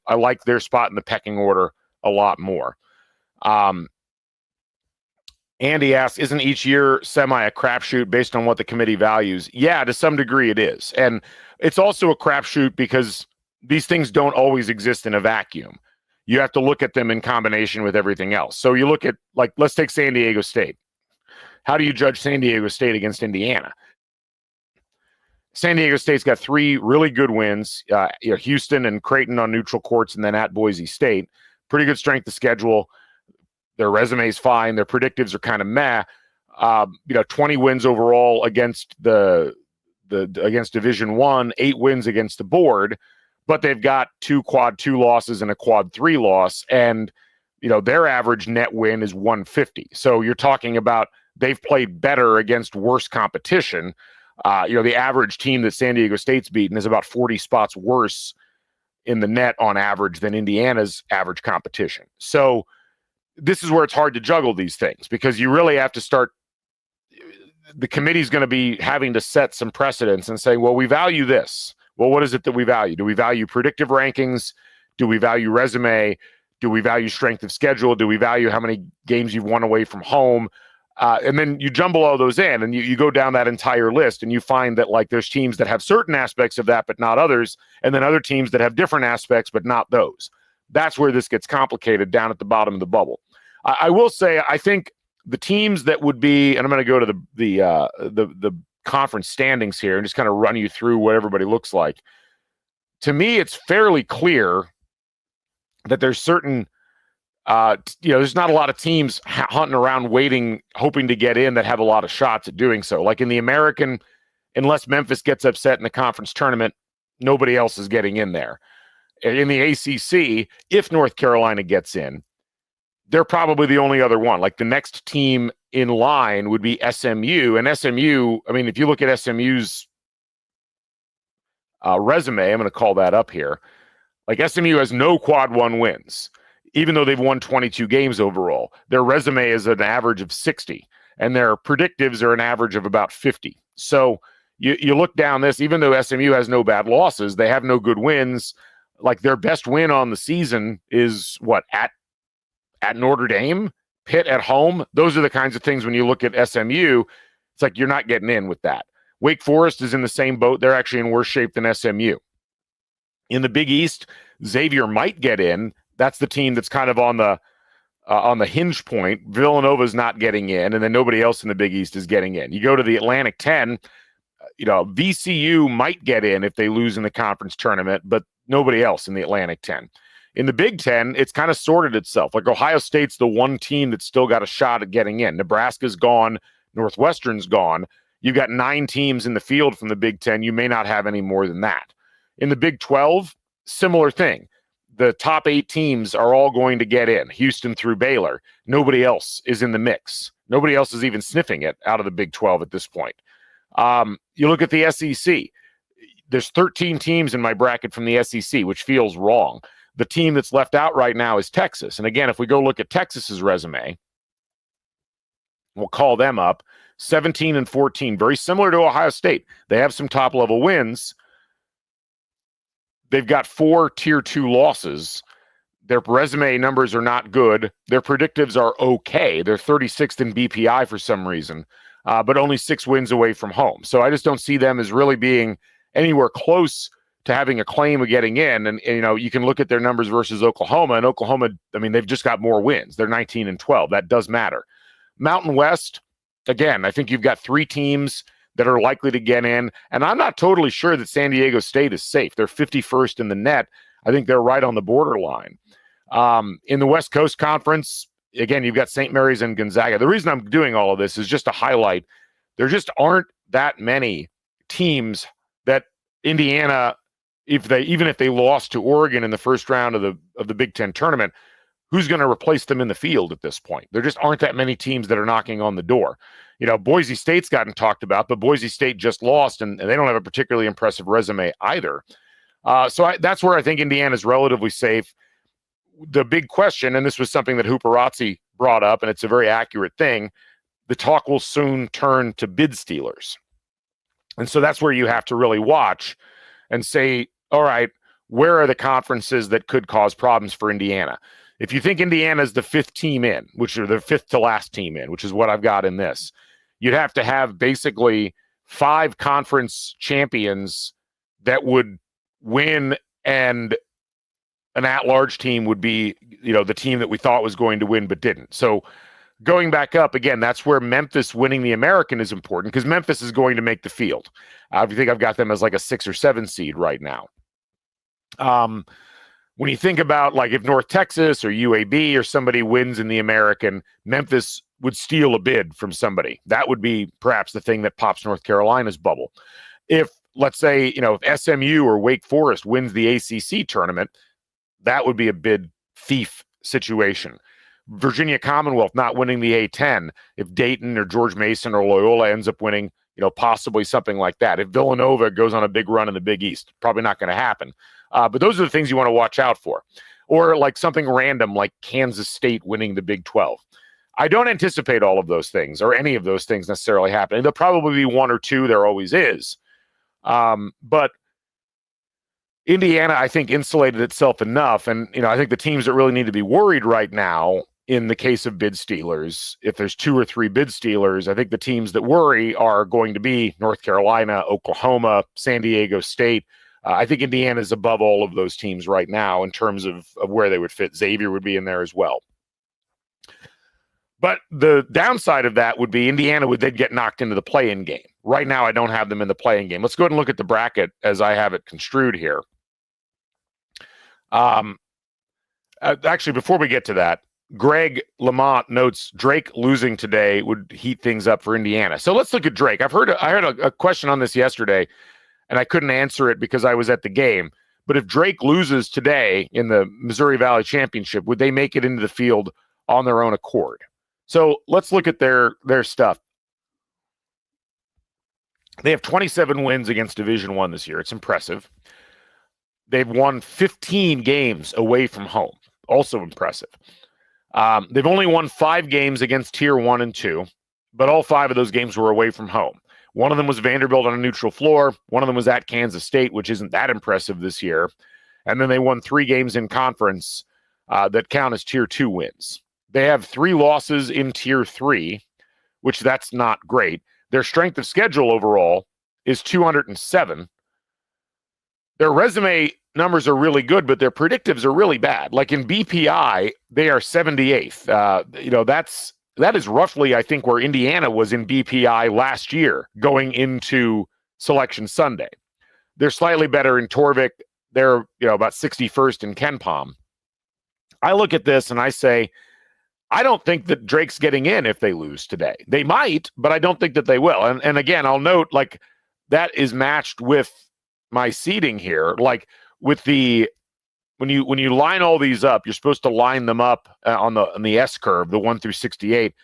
I like their spot in the pecking order a lot more. Andy asks, isn't each year semi a crapshoot based on what the committee values? Yeah, to some degree it is. And it's also a crapshoot because these things don't always exist in a vacuum. You have to look at them in combination with everything else. So you look at, like, let's take San Diego State. How do you judge San Diego State against Indiana? San Diego State's got 3 really good wins, Houston and Creighton on neutral courts, and then at Boise State. Pretty good strength of schedule. Their resume is fine. Their predictives are kind of meh. 20 wins overall against against Division I, 8 wins against the board, but they've got 2 quad 2 losses and a quad 3 loss, and their average net win is 150. So you're talking about they've played better against worse competition. The average team that San Diego State's beaten is about 40 spots worse in the net on average than Indiana's average competition. So this is where it's hard to juggle these things because you really have to start. The committee's going to be having to set some precedents and say, well, we value this. Well, what is it that we value? Do we value predictive rankings? Do we value resume? Do we value strength of schedule? Do we value how many games you've won away from home? And then you jumble all those in and you go down that entire list and you find that like there's teams that have certain aspects of that, but not others. And then other teams that have different aspects, but not those. That's where this gets complicated down at the bottom of the bubble. I will say, I think the teams that would be, and I'm going to go to the conference standings here and just kind of run you through what everybody looks like. To me, it's fairly clear that there's certain, there's not a lot of teams hunting around waiting, hoping to get in that have a lot of shots at doing so. Like in the American, unless Memphis gets upset in the conference tournament, nobody else is getting in there. In the ACC, if North Carolina gets in, they're probably the only other one. Like the next team in line would be SMU. And SMU, I mean, if you look at SMU's resume, I'm going to call that up here. Like SMU has no quad 1 wins, even though they've won 22 games overall. Their resume is an average of 60, and their predictives are an average of about 50. So You look down this, even though SMU has no bad losses, they have no good wins. Like their best win on the season is what, at Notre Dame, Pitt at home. Those are the kinds of things when you look at SMU, it's like you're not getting in with that. Wake Forest is in the same boat. They're actually in worse shape than SMU. In the Big East, Xavier might get in. That's the team that's kind of on the hinge point. Villanova's not getting in, and then nobody else in the Big East is getting in. You go to the Atlantic 10, VCU might get in if they lose in the conference tournament, but nobody else in the Atlantic 10. In the Big 10, it's kind of sorted itself. Like Ohio State's the one team that's still got a shot at getting in. Nebraska's gone. Northwestern's gone. You've got 9 teams in the field from the Big 10. You may not have any more than that. In the Big 12, similar thing. The top 8 teams are all going to get in, Houston through Baylor. Nobody else is in the mix. Nobody else is even sniffing it out of the Big 12 at this point. You look at the SEC. There's 13 teams in my bracket from the SEC, which feels wrong. The team that's left out right now is Texas. And again, if we go look at Texas's resume, we'll call them up, 17-14, very similar to Ohio State. They have some top-level wins. They've got 4 Tier 2 losses. Their resume numbers are not good. Their predictives are okay. They're 36th in BPI for some reason, but only 6 wins away from home. So I just don't see them as really being anywhere close to having a claim of getting in. And you can look at their numbers versus Oklahoma, and Oklahoma, I mean, they've just got more wins. They're 19-12. That does matter. Mountain West, again, I think you've got 3 teams that are likely to get in, and I'm not totally sure that San Diego State is safe. They're 51st in the net. I think they're right on the borderline. In the West Coast Conference, again, you've got St. Mary's and Gonzaga. The reason I'm doing all of this is just to highlight there just aren't that many teams that Indiana, even if they lost to Oregon in the first round of the Big Ten tournament, who's going to replace them in the field at this point? There just aren't that many teams that are knocking on the door. Boise State's gotten talked about, but Boise State just lost, and they don't have a particularly impressive resume either. That's where I think Indiana's relatively safe. The big question, and this was something that Hooperazzi brought up, and it's a very accurate thing, the talk will soon turn to bid stealers. And so that's where you have to really watch and say, all right, where are the conferences that could cause problems for Indiana? If you think Indiana is the 5th team in, which are the 5th to last team in, which is what I've got in this, you'd have to have basically 5 conference champions that would win, and an at-large team would be, the team that we thought was going to win but didn't. So going back up, again, that's where Memphis winning the American is important, because Memphis is going to make the field. I think I've got them as like a 6 or 7 seed right now. When you think about like if North Texas or UAB or somebody wins in the American, Memphis would steal a bid from somebody. That would be perhaps the thing that pops North Carolina's bubble. If, let's say, if SMU or Wake Forest wins the ACC tournament, that would be a bid thief situation. Virginia Commonwealth not winning the A10, if Dayton or George Mason or Loyola ends up winning, possibly something like that. If Villanova goes on a big run in the Big East, probably not going to happen. But those are the things you want to watch out for. Or like something random like Kansas State winning the Big 12. I don't anticipate all of those things or any of those things necessarily happening. There'll probably be 1 or 2. There always is. But Indiana, I think, insulated itself enough. And, I think the teams that really need to be worried right now in the case of bid stealers, if there's 2 or 3 bid stealers, I think the teams that worry are going to be North Carolina, Oklahoma, San Diego State. I think Indiana is above all of those teams right now in terms of where they would fit. Xavier would be in there as well. But the downside of that would be Indiana would then get knocked into the play-in game. Right now, I don't have them in the play-in game. Let's go ahead and look at the bracket as I have it construed here. Actually, before we get to that, Greg Lamont notes Drake losing today would heat things up for Indiana. So let's look at Drake. I heard a question on this yesterday, and I couldn't answer it because I was at the game. But if Drake loses today in the Missouri Valley Championship, would they make it into the field on their own accord? So let's look at their stuff. They have 27 wins against Division I this year. It's impressive. They've won 15 games away from home. Also impressive. They've only won 5 games against Tier 1 and 2, but all 5 of those games were away from home. One of them was Vanderbilt on a neutral floor. One of them was at Kansas State, which isn't that impressive this year. And then they won 3 games in conference that count as Tier 2 wins. They have 3 losses in Tier 3, which that's not great. Their strength of schedule overall is 207. Their resume numbers are really good, but their predictives are really bad. Like in BPI, they are 78th. That is roughly, I think, where Indiana was in BPI last year going into Selection Sunday. They're slightly better in Torvik. They're, about 61st in KenPom. I look at this and I say, I don't think that Drake's getting in if they lose today. They might, but I don't think that they will. And again, I'll note, like, that is matched with my seeding here. Like, with the when you line all these up, you're supposed to line them up on the S curve, the 1 through 68,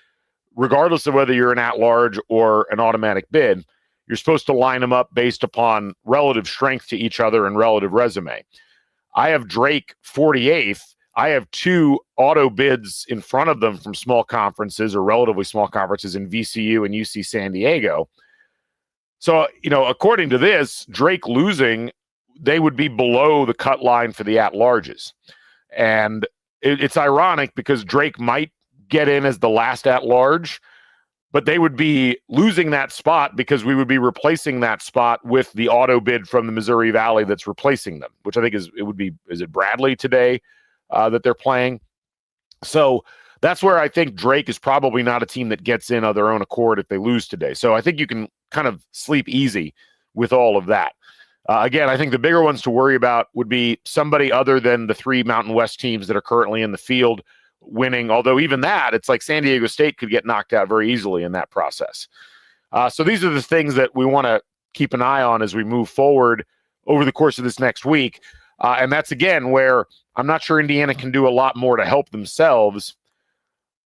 regardless of whether you're an at-large or an automatic bid. You're supposed to line them up based upon relative strength to each other and relative resume. I have Drake 48th. I have 2 auto bids in front of them from small conferences or relatively small conferences in VCU and UC San Diego. So, according to this, Drake losing, they would be below the cut line for the at-larges. And it's ironic because Drake might get in as the last at-large, but they would be losing that spot because we would be replacing that spot with the auto bid from the Missouri Valley that's replacing them, which I think is it Bradley today that they're playing? So that's where I think Drake is probably not a team that gets in of their own accord if they lose today. So I think you can kind of sleep easy with all of that. Again, I think the bigger ones to worry about would be somebody other than the 3 Mountain West teams that are currently in the field winning, although even that, it's like San Diego State could get knocked out very easily in that process. So these are the things that we want to keep an eye on as we move forward over the course of this next week. And that's, again, where I'm not sure Indiana can do a lot more to help themselves,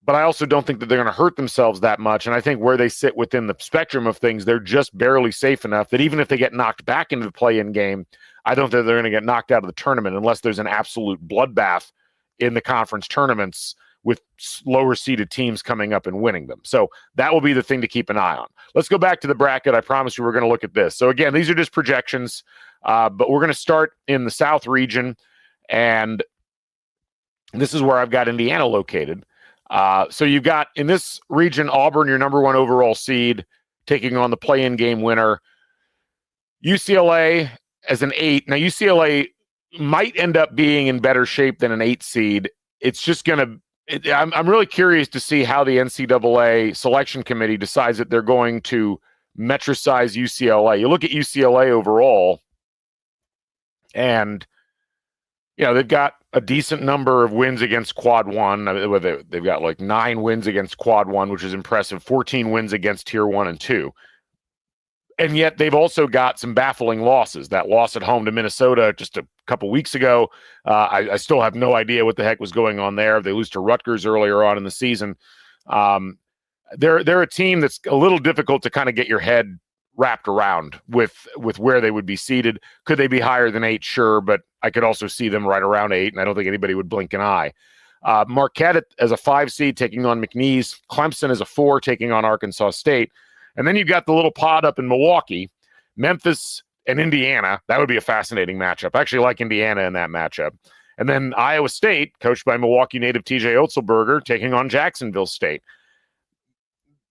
but I also don't think that they're going to hurt themselves that much. And I think where they sit within the spectrum of things, they're just barely safe enough that even if they get knocked back into the play-in game, I don't think they're going to get knocked out of the tournament unless there's an absolute bloodbath in the conference tournaments with lower-seeded teams coming up and winning them. So that will be the thing to keep an eye on. Let's go back to the bracket. I promise you we're going to look at this. So again, these are just projections, but we're going to start in the South region, and this is where I've got Indiana located. So you've got, in this region, Auburn, your number 1 overall seed, taking on the play-in game winner. UCLA as an 8. Now, UCLA might end up being in better shape than an 8 seed. It's just going to – I'm really curious to see how the NCAA selection committee decides that they're going to metricize UCLA. You look at UCLA overall, and they've got a decent number of wins against Quad 1. They've got like 9 wins against Quad 1, which is impressive, 14 wins against Tier 1 and 2. And yet they've also got some baffling losses. That loss at home to Minnesota just a couple weeks ago, I still have no idea what the heck was going on there. They lose to Rutgers earlier on in the season. They're a team that's a little difficult to kind of get your head wrapped around with where they would be seated. Could they be higher than 8? Sure, but I could also see them right around 8, and I don't think anybody would blink an eye. Marquette as a 5 seed taking on McNeese. Clemson as a 4 taking on Arkansas State. And then you've got the little pod up in Milwaukee, Memphis and Indiana. That would be a fascinating matchup. I actually like Indiana in that matchup. And then Iowa State, coached by Milwaukee native TJ Otzelberger, taking on Jacksonville State.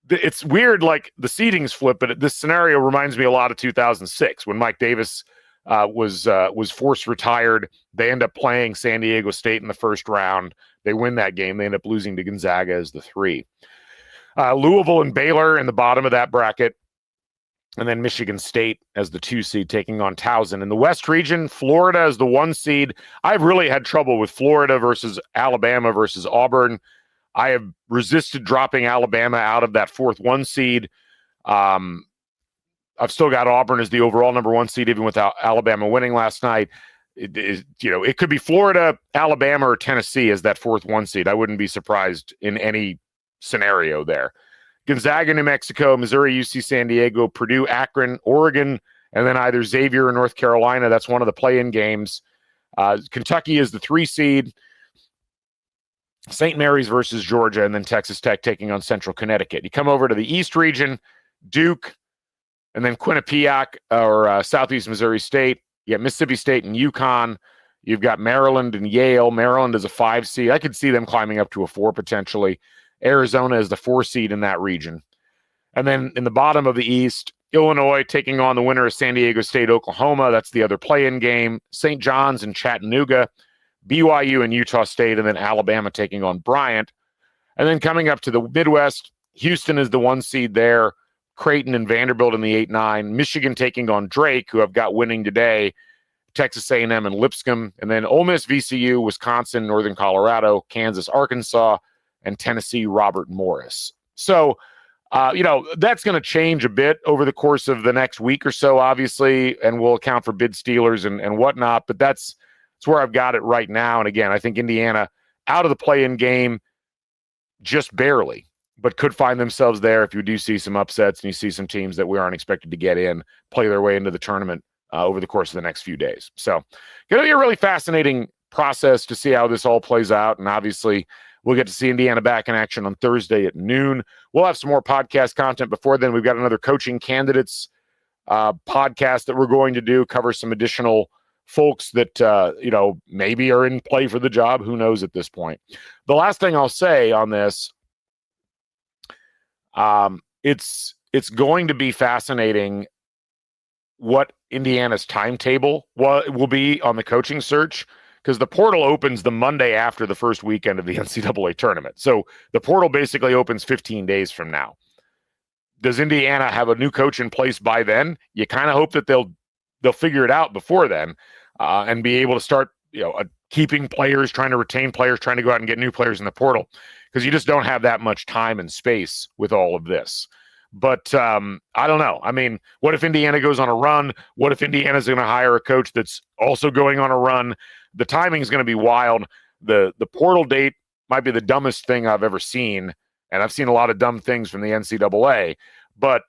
It's weird, like the seedings flip, but this scenario reminds me a lot of 2006 when Mike Davis was forced retired. They end up playing San Diego State in the first round. They win that game. They end up losing to Gonzaga as the 3. Louisville and Baylor in the bottom of that bracket. And then Michigan State as the 2 seed taking on Towson. In the West region, Florida as the 1 seed. I've really had trouble with Florida versus Alabama versus Auburn. I have resisted dropping Alabama out of that 4th 1 seed. I've still got Auburn as the overall number 1 seed, even without Alabama winning last night. It could be Florida, Alabama, or Tennessee as that 4th 1 seed. I wouldn't be surprised in any scenario there. Gonzaga, New Mexico, Missouri, UC San Diego, Purdue, Akron, Oregon, and then either Xavier or North Carolina. That's one of the play-in games. Kentucky is the 3 seed. St. Mary's versus Georgia, and then Texas Tech taking on Central Connecticut. You come over to the East region, Duke, And then Quinnipiac or Southeast Missouri State. You got Mississippi State and UConn. You've got Maryland and Yale. Maryland is a 5 seed. I could see them climbing up to a 4 potentially. Arizona is the 4 seed in that region. And then in the bottom of the East, Illinois taking on the winner of San Diego State, Oklahoma. That's the other play-in game. St. John's and Chattanooga. BYU and Utah State. And then Alabama taking on Bryant. And then coming up to the Midwest, Houston is the 1 seed there. Creighton and Vanderbilt in the 8-9. Michigan taking on Drake, who have got winning today. Texas A&M and Lipscomb, and then Ole Miss, VCU, Wisconsin, Northern Colorado, Kansas, Arkansas, and Tennessee, Robert Morris. So, that's going to change a bit over the course of the next week or so, obviously, and we'll account for bid stealers and whatnot, but that's where I've got it right now. And again, I think Indiana out of the play-in game just barely, but could find themselves there if you do see some upsets and you see some teams that we aren't expected to get in, play their way into the tournament over the course of the next few days. So going to be a really fascinating process to see how this all plays out. And obviously we'll get to see Indiana back in action on Thursday at noon. We'll have some more podcast content before then. We've got another coaching candidates podcast that we're going to do, cover some additional folks that, maybe are in play for the job. Who knows at this point? The last thing I'll say on this, it's going to be fascinating what Indiana's timetable will be on the coaching search, because the portal opens the Monday after the first weekend of the NCAA tournament. So the portal basically opens 15 days from now. Does Indiana have a new coach in place by then? You kind of hope that they'll figure it out before then and be able to start, keeping players, trying to retain players, trying to go out and get new players in the portal, because you just don't have that much time and space with all of this. But I don't know. I mean, what if Indiana goes on a run? What if Indiana's going to hire a coach that's also going on a run? The timing is going to be wild. The portal date might be the dumbest thing I've ever seen, and I've seen a lot of dumb things from the NCAA, but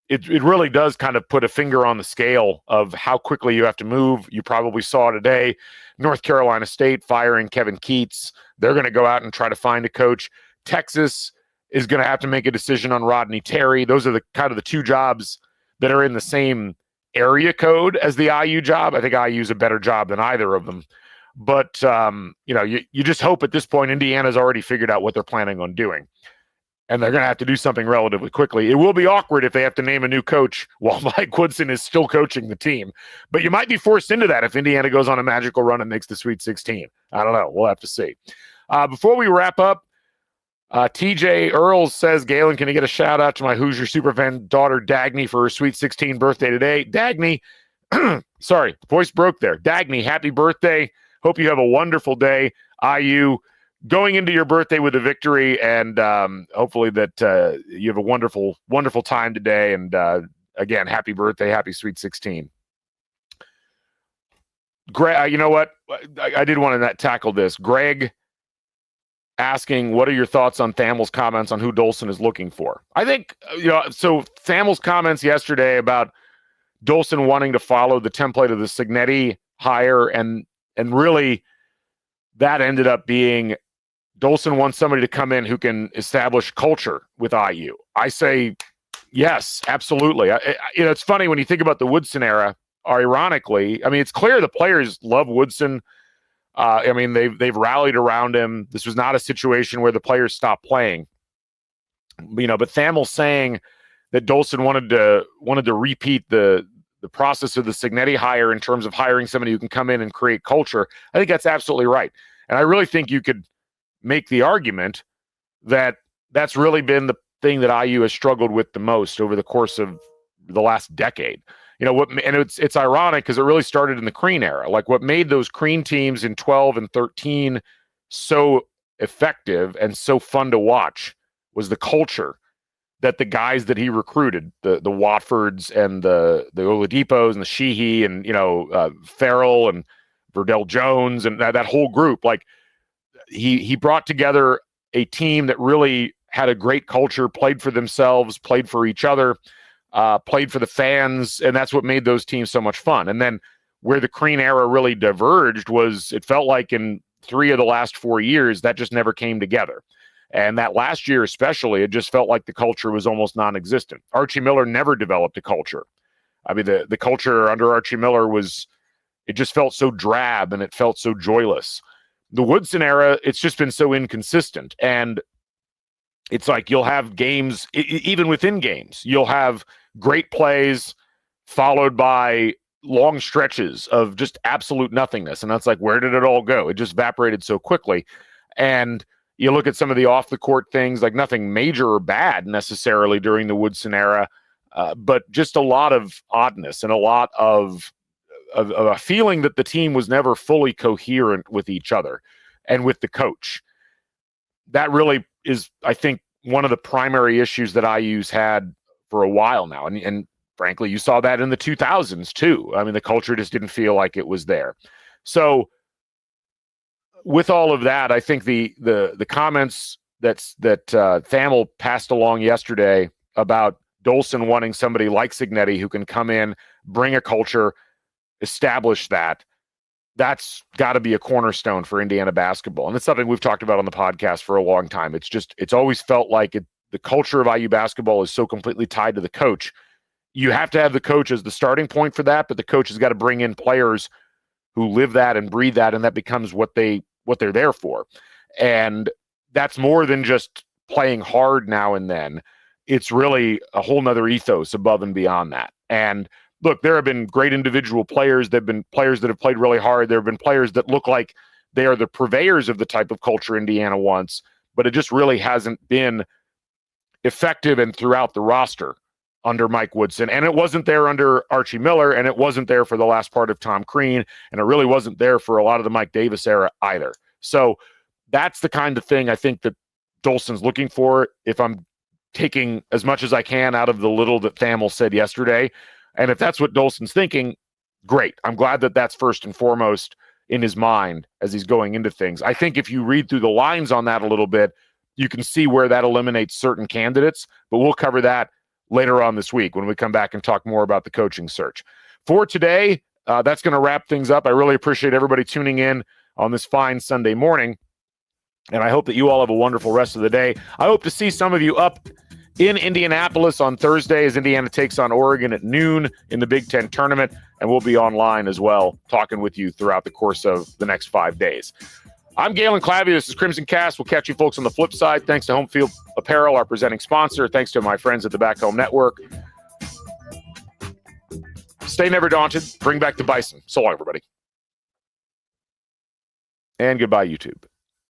it really does kind of put a finger on the scale of how quickly you have to move. You probably saw today, North Carolina State firing Kevin Keats. They're going to go out and try to find a coach. Texas is going to have to make a decision on Rodney Terry. Those are the kind of the two jobs that are in the same area code as the IU job. I think IU is a better job than either of them. But, you just hope at this point Indiana's already figured out what they're planning on doing. And they're going to have to do something relatively quickly. It will be awkward if they have to name a new coach while Mike Woodson is still coaching the team. But you might be forced into that if Indiana goes on a magical run and makes the Sweet 16. I don't know. We'll have to see. Before we wrap up, TJ Earls says, Galen, can you get a shout out to my Hoosier superfan daughter Dagny for her Sweet 16 birthday today? Dagny, sorry, voice broke there. Dagny, happy birthday. Hope you have a wonderful day. IU going into your birthday with a victory, and hopefully that you have a wonderful, wonderful time today. And again, happy birthday, happy Sweet 16. Greg, you know what? I did want to tackle this. Greg asking, what are your thoughts on Thamel's comments on who Dolson is looking for? I think, so Thamel's comments yesterday about Dolson wanting to follow the template of the Signetti hire, and really that ended up being Dolson wants somebody to come in who can establish culture with IU. I say, yes, absolutely. It's funny when you think about the Woodson era, ironically, I mean, it's clear the players love Woodson. They've rallied around him. This was not a situation where the players stopped playing. But Thamel saying that Dolson wanted to repeat the process of the Signetti hire in terms of hiring somebody who can come in and create culture. I think that's absolutely right. And I really think you could make the argument that that's really been the thing that IU has struggled with the most over the course of the last decade. And it's ironic because it really started in the Crean era. Like, what made those Crean teams in 12 and 13 so effective and so fun to watch was the culture that the guys that he recruited, the Watfords and the Oladipos and the Sheehy and, Farrell and Verdell Jones and that whole group, like he brought together a team that really had a great culture, played for themselves, played for each other, played for the fans, and that's what made those teams so much fun. And then where the Crean era really diverged was, it felt like in 3 of the last 4 years, that just never came together. And that last year especially, it just felt like the culture was almost non-existent. Archie Miller never developed a culture. I mean, the culture under Archie Miller it just felt so drab and it felt so joyless. The Woodson era, it's just been so inconsistent. And it's like you'll have games, even within games, you'll have great plays followed by long stretches of just absolute nothingness. And that's like, where did it all go? It just evaporated so quickly. And you look at some of the off the court things, like nothing major or bad necessarily during the Woodson era, but just a lot of oddness and a lot of a feeling that the team was never fully coherent with each other and with the coach. That really is, I think, one of the primary issues that IU's had for a while now. And frankly, you saw that in the 2000s too. I mean, the culture just didn't feel like it was there. So with all of that, I think the comments that Thamel passed along yesterday about Dolson wanting somebody like Signetti who can come in, bring a culture, establish that's got to be a cornerstone for Indiana basketball. And it's something we've talked about on the podcast for a long time. It's always felt like the culture of IU basketball is so completely tied to the coach. You have to have the coach as the starting point for that, but the coach has got to bring in players who live that and breathe that, and that becomes what they're there for. And that's more than just playing hard now and then. It's really a whole nother ethos above and beyond that. And look, there have been great individual players. There have been players that have played really hard. There have been players that look like they are the purveyors of the type of culture Indiana wants, but it just really hasn't been effective and throughout the roster under Mike Woodson. And it wasn't there under Archie Miller, and it wasn't there for the last part of Tom Crean, and it really wasn't there for a lot of the Mike Davis era either. So that's the kind of thing I think that Dolson's looking for, if I'm taking as much as I can out of the little that Thamel said yesterday. And if that's what Dolson's thinking, great. I'm glad that that's first and foremost in his mind as he's going into things. I think if you read through the lines on that a little bit, you can see where that eliminates certain candidates, but we'll cover that later on this week when we come back and talk more about the coaching search. For today, that's going to wrap things up. I really appreciate everybody tuning in on this fine Sunday morning, and I hope that you all have a wonderful rest of the day. I hope to see some of you up in Indianapolis on Thursday as Indiana takes on Oregon at noon in the Big Ten tournament, and we'll be online as well, talking with you throughout the course of the next 5 days. I'm Galen Clavier. This is CrimsonCast. We'll catch you folks on the flip side. Thanks to Home Field Apparel, our presenting sponsor. Thanks to my friends at the Back Home Network. Stay never daunted. Bring back the Bison. So long, everybody. And goodbye, YouTube.